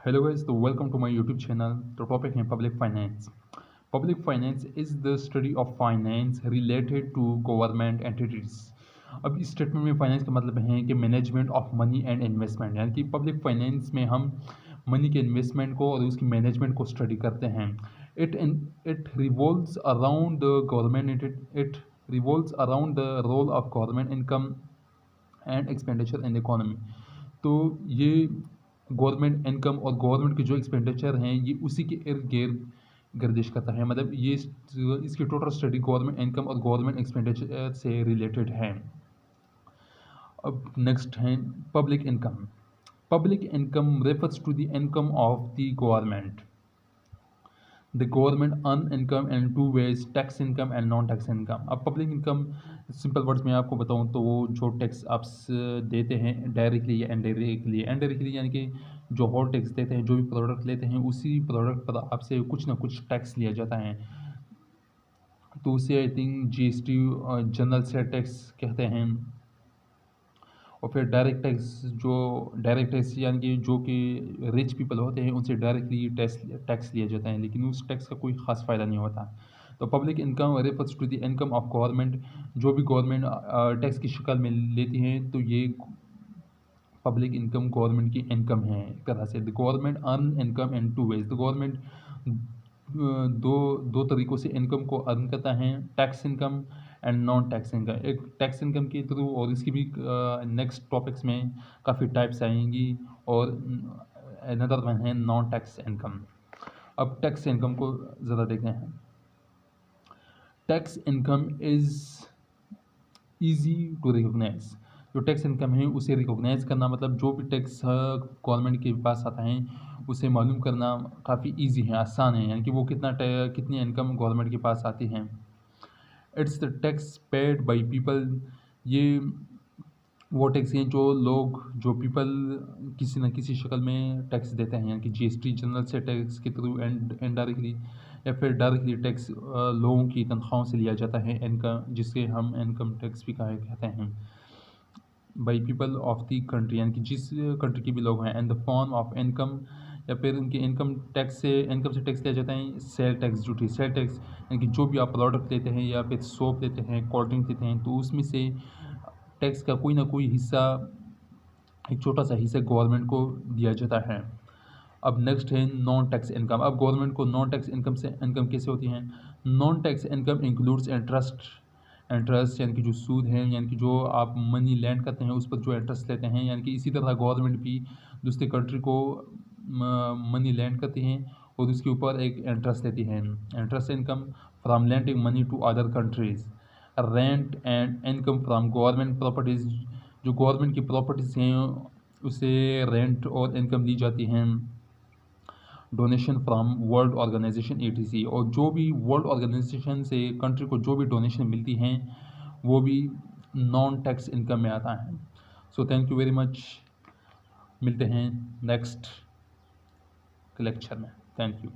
Hello guys, so welcome to my YouTube channel. The topic है public finance. Public finance is the study of finance related to government entities. अब इस statement में finance का मतलब है कि management of money and investment, यानी कि पब्लिक फाइनेंस में हम मनी के इन्वेस्टमेंट को और उसकी मैनेजमेंट को स्टडी करते हैं. It revolves around the government it revolves around the role of government income and expenditure in economy. तो ये गवर्नमेंट इनकम और गवर्नमेंट के जो एक्सपेंडिचर हैं ये उसी के इर्द गिर्द गर्दिश करता है. मतलब ये इसकी टोटल स्टडी गवर्नमेंट इनकम और गवर्नमेंट एक्सपेंडिचर से रिलेटेड है. अब नेक्स्ट है public income. Public income refers to the income of the government. The government earn income in two ways, tax income and non tax income. अब public income simple words में आपको बताऊं तो वो जो टैक्स आप देते हैं डायरेक्टली या इनडायरेक्टली यानी कि जो होल टैक्स देते हैं, जो भी प्रोडक्ट लेते हैं उसी प्रोडक्ट पर आपसे कुछ ना कुछ टैक्स लिया जाता है. तो उसे I think GST general sale tax कहते हैं. और फिर डायरेक्ट टैक्स यानी कि जो कि रिच पीपल होते हैं उनसे डायरेक्टली टैक्स लिया जाता है, लेकिन उस टैक्स का कोई ख़ास फ़ायदा नहीं होता. तो public income refers to the income of government. जो भी गवर्नमेंट टैक्स की शक्ल में लेती है तो ये पब्लिक इनकम गवर्नमेंट की इनकम है एक तरह से. The government earn income in two ways. The government दो तरीक़ों से इनकम को अर्न करता है, tax income and non tax income. एक टैक्स इनकम के थ्रू, और इसकी भी नेक्स्ट टॉपिक्स में काफ़ी टाइप्स आएंगी, और अनदर वन है नॉन टैक्स इनकम. अब टैक्स इनकम को ज़रा देखते हैं. Tax income is easy to recognise. जो टैक्स इनकम है उसे रिकोगनाइज करना, मतलब जो भी टैक्स गवर्नमेंट के पास आता है उसे मालूम करना काफ़ी इजी है, आसान है, यानी कि वो कितनी इनकम गवर्नमेंट के पास आती है. It's the tax paid by people. ये वो टैक्स हैं जो पीपल किसी न किसी शक्ल में टैक्स देते हैं, यानी कि जीएसटी जनरल से टैक्स के थ्रू इनडायरेक्टली या फिर डायरेक्टली टैक्स लोगों की तनख्वाहों से लिया जाता है इनकम, जिसके हम इनकम टैक्स भी कहते हैं. By people of the country, यानी कि जिस कंट्री के भी लोग हैं. And the form of income, या फिर उनके इनकम से टैक्स लिया जाता है. Sale tax duty. Sale tax यानी कि जो भी आप प्रोडक्ट लेते हैं या फिर सोप लेते हैं, कोल्ड ड्रिंक लेते हैं, तो उसमें से टैक्स का कोई ना कोई हिस्सा, एक छोटा सा हिस्सा गवर्नमेंट को दिया जाता है. अब नेक्स्ट है नॉन टैक्स इनकम. अब गवर्नमेंट को नॉन टैक्स इनकम कैसे होती है. Non tax income includes interest यानी कि जो सूद है, यानी कि जो आप मनी लैंड करते हैं उस पर जो इंटरेस्ट लेते हैं, यानी कि इसी तरह गवर्नमेंट भी दूसरी कंट्री को मनी लैंड करती हैं और उसके ऊपर एक इंटरेस्ट लेती है. Interest income from lending money to other countries. Rent and income from government properties. जो गवर्नमेंट की प्रॉपर्टीज़ हैं उसे रेंट और इनकम दी जाती हैं. Donation from world organisation ETC. और जो भी वर्ल्ड ऑर्गेनाइजेशन से कंट्री को जो भी डोनेशन मिलती हैं वो भी नॉन टैक्स इनकम में आता है. So thank you very much. मिलते हैं नेक्स्ट लेक्चर में. Thank you.